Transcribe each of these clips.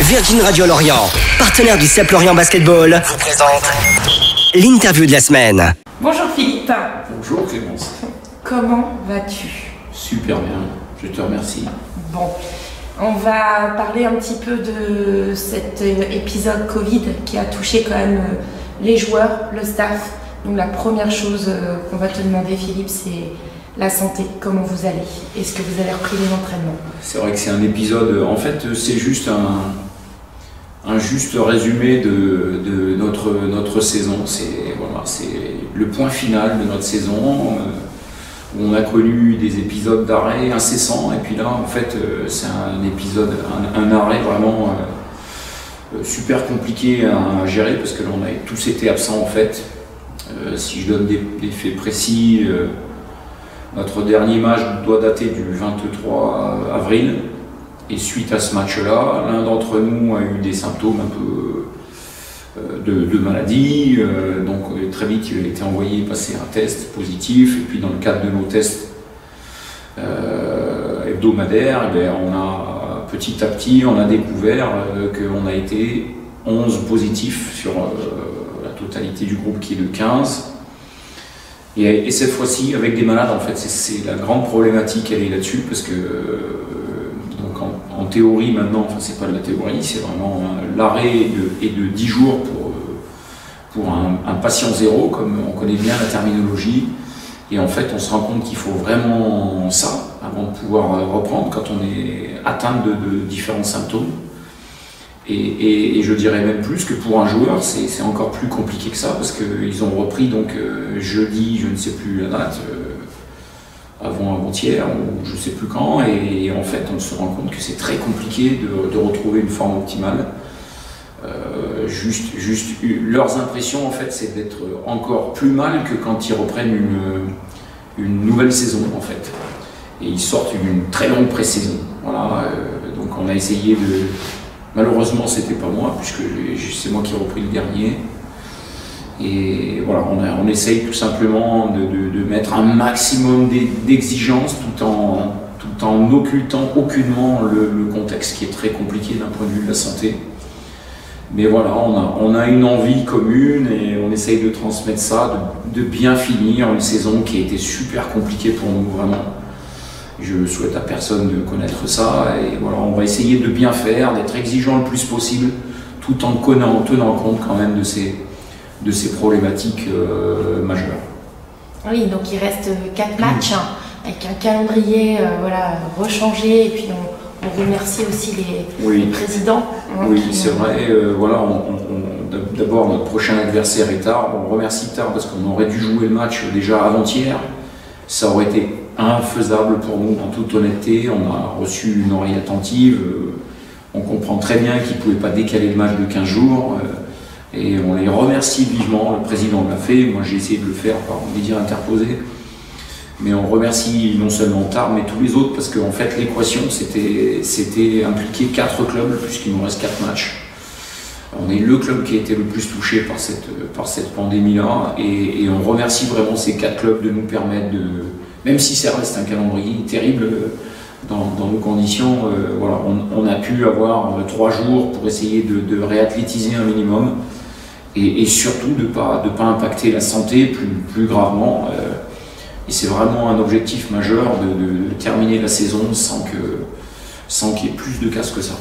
Virgin Radio Lorient, partenaire du CEP Lorient Basketball, vous présente l'interview de la semaine. Bonjour Philippe. Bonjour Clémence. Comment vas-tu? Super bien, je te remercie. Bon, on va parler un petit peu de cet épisode Covid qui a touché quand même les joueurs, le staff. Donc la première chose qu'on va te demander Philippe, c'est la santé, comment vous allez? Est-ce que vous avez repris les entraînements? C'est vrai que c'est un épisode, en fait c'est juste un juste résumé de notre saison. C'est le point final de notre saison, où on a connu des épisodes d'arrêt incessants, et puis là en fait c'est un épisode, un arrêt vraiment super compliqué à gérer, parce que là on a tous été absents en fait. Si je donne des faits précis, notre dernier match doit dater du 23 avril, et suite à ce match-là, l'un d'entre nous a eu des symptômes un peu de maladie, donc très vite il a été envoyé passer un test positif, et puis dans le cadre de nos tests hebdomadaires, petit à petit on a découvert qu'on a été 11 positifs sur la totalité du groupe qui est de 15. Et cette fois-ci avec des malades, en fait, c'est la grande problématique, elle est là-dessus, parce que donc en théorie maintenant, enfin c'est pas de la théorie, c'est vraiment l'arrêt est de 10 jours pour un patient zéro, comme on connaît bien la terminologie. Et en fait, on se rend compte qu'il faut vraiment ça avant de pouvoir reprendre quand on est atteint de différents symptômes. Et je dirais même plus que pour un joueur, c'est encore plus compliqué que ça, parce qu'ils ont repris donc jeudi, je ne sais plus la date, avant-hier ou je ne sais plus quand, et en fait on se rend compte que c'est très compliqué de retrouver une forme optimale. Leurs impressions en fait, c'est d'être encore plus mal que quand ils reprennent une nouvelle saison en fait. Et ils sortent d'une très longue pré-saison. Voilà, donc on a essayé de... Malheureusement, c'était pas moi, puisque c'est moi qui ai repris le dernier. Et voilà, on essaye tout simplement de mettre un maximum d'exigences tout en occultant aucunement le contexte qui est très compliqué d'un point de vue de la santé. Mais voilà, on a une envie commune et on essaye de transmettre ça, de bien finir une saison qui a été super compliquée pour nous, vraiment. Je souhaite à personne de connaître ça, et voilà, on va essayer de bien faire, d'être exigeant le plus possible, tout en tenant compte quand même de ces problématiques majeures. Oui, donc il reste 4 matchs avec un calendrier rechangé, et puis on remercie aussi les présidents. Oui, c'est vrai. D'abord, notre prochain adversaire est Tarbes. On remercie Tarbes parce qu'on aurait dû jouer le match déjà avant-hier. Ça aurait été infaisable pour nous, en toute honnêteté. On a reçu une oreille attentive. On comprend très bien qu'ils ne pouvaient pas décaler le match de 15 jours. Et on les remercie vivement. Le président l'a fait. Moi, j'ai essayé de le faire par médias interposés. Mais on remercie non seulement Tarbes, mais tous les autres, parce qu'en fait, l'équation, c'était impliquer 4 clubs, puisqu'il nous reste 4 matchs. On est le club qui a été le plus touché par cette pandémie-là. Et on remercie vraiment ces 4 clubs de nous permettre de... Même si ça reste un calendrier terrible dans nos conditions, on a pu avoir 3 jours pour essayer de réathlétiser un minimum, et surtout de ne pas impacter la santé plus gravement. Et c'est vraiment un objectif majeur de terminer la saison sans qu'il y ait plus de casse que ça.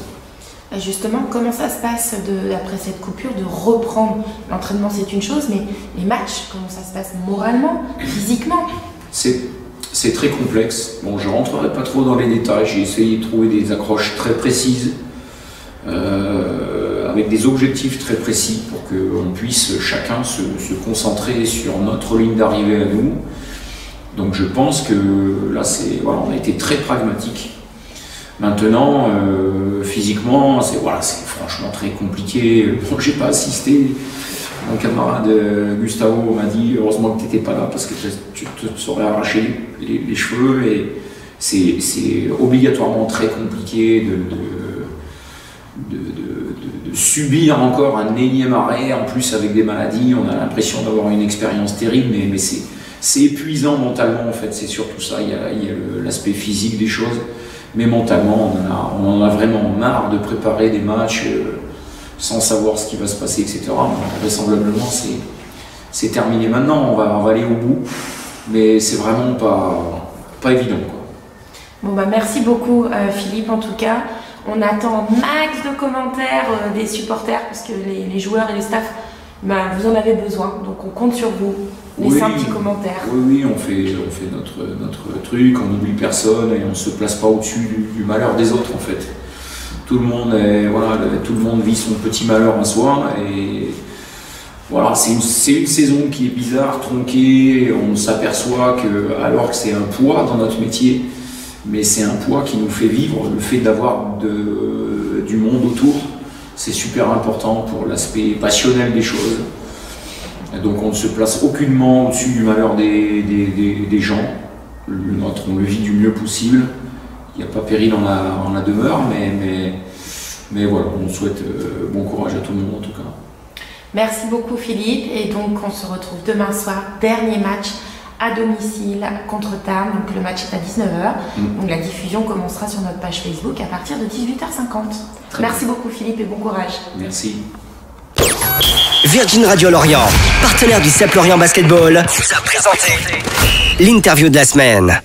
Justement, comment ça se passe après cette coupure, de reprendre l'entraînement? C'est une chose, mais les matchs, comment ça se passe moralement, physiquement? C'est très complexe. Bon, je ne rentrerai pas trop dans les détails. J'ai essayé de trouver des accroches très précises, avec des objectifs très précis, pour qu'on puisse chacun se concentrer sur notre ligne d'arrivée à nous. Donc je pense que là, on a été très pragmatique. Maintenant, physiquement, c'est franchement très compliqué. Bon, j'ai pas assisté. Mon camarade Gustavo m'a dit heureusement que tu n'étais pas là, parce que tu te serais arraché les cheveux, et c'est obligatoirement très compliqué de subir encore un énième arrêt, en plus avec des maladies. On a l'impression d'avoir une expérience terrible, mais c'est épuisant mentalement en fait, c'est surtout ça. Il y a l'aspect physique des choses, Mais mentalement, on en a vraiment marre de préparer des matchs sans savoir ce qui va se passer, etc. Vraisemblablement, c'est terminé maintenant, on va aller au bout, mais c'est vraiment pas évident, quoi. Bon bah merci beaucoup Philippe en tout cas. On attend max de commentaires des supporters parce que les joueurs et les staffs, bah, vous en avez besoin, donc on compte sur vous. Laissez un petit commentaire. Oui, on fait notre truc, on n'oublie personne et on ne se place pas au-dessus du malheur des autres en fait. Tout le monde vit son petit malheur en soi et voilà, c'est une saison qui est bizarre, tronquée, on s'aperçoit que, alors que c'est un poids dans notre métier, mais c'est un poids qui nous fait vivre, le fait d'avoir du monde autour, c'est super important pour l'aspect passionnel des choses. Et donc on ne se place aucunement au-dessus du malheur des gens, le nôtre on le vit du mieux possible, il n'y a pas péril en la demeure, mais voilà, on souhaite bon courage à tout le monde en tout cas. Merci beaucoup Philippe, et donc on se retrouve demain soir, dernier match à domicile contre Tarbes, donc le match est à 19h, donc la diffusion commencera sur notre page Facebook à partir de 18h50. Merci beaucoup Philippe et bon courage. Merci. Virgin Radio Lorient, partenaire du CEP Lorient Basketball, vous a présenté l'interview de la semaine.